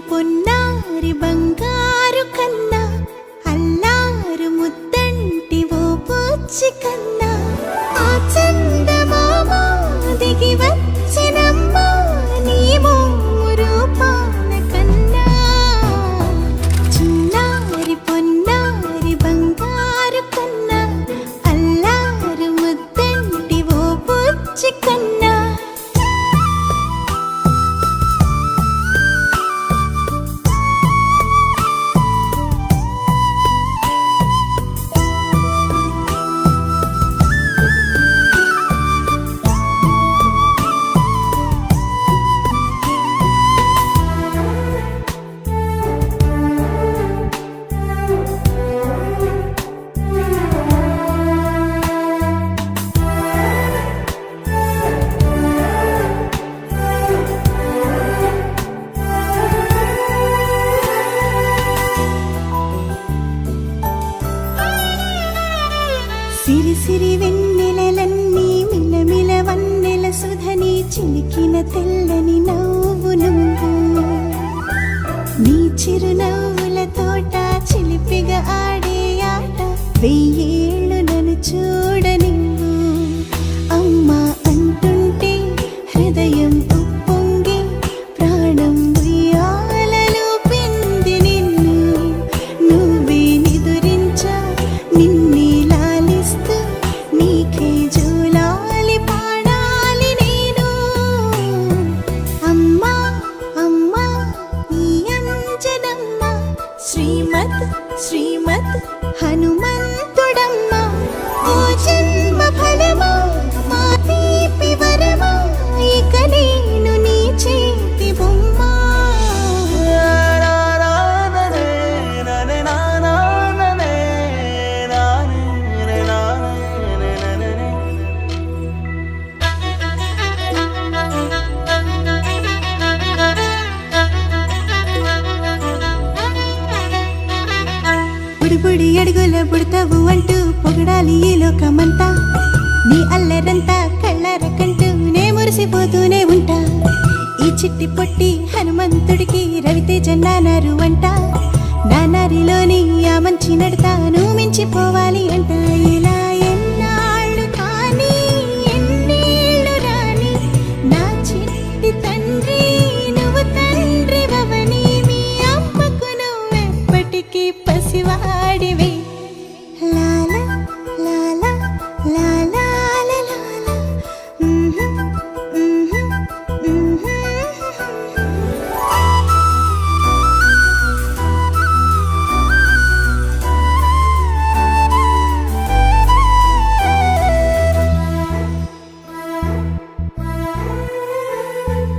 పొన్నారి బంగారు కన్నా అల్లారు ముద్దంటి ఓ పూచి కన్నా ఆ చందమామ దిగి వచ్చినమ్మా నీ రూపాన కన్నా చిన్నారి పొన్నారి బంగారు కన్నా అల్లారు ముద్దంటి ఓ పూచి కన్నా సిరి సిరి వెన్నెలలన్నీ మిలమిల వన్నెల సుధని చిలికిన తెల్లని నవ్వు నువ్వు నీ చిరునవ్వుల తోట చిలిపిగా ఆడే ఆట వెయ్యేళ్ళు నన్ను చూడనివ్వు అమ్మా అంటుంటే హృదయం ఉప్పొంగి ప్రాణం ఉయ్యాలలో పింది నిన్ను నువ్వే నిదురించా నిన్నే నీకే జోలాలి పాడాలి నేను అమ్మా అమ్మా నీ అంజనమ్మ శ్రీమత్ శ్రీమత్ హనుమంతుడమ్మ ఓ జన్మ ఫలమా మా తీపి వరమా ఇక నేను నీ చేతి బొమ్మ బుడిబుడి అడుగుల బుడతావు అంటూ పొగడాలి ఈ లోకమంతా నీ అల్లరంతా కళ్ళరకంటూ నే మురిసిపోతూనే ఉంటా ఈ చిట్టి పొట్టి హనుమంతుడికి రవితేజ నానారు అంట నానారిలోని ఆ మంచి నడతా నువ్వు మించిపోవాలి అంట ఇలా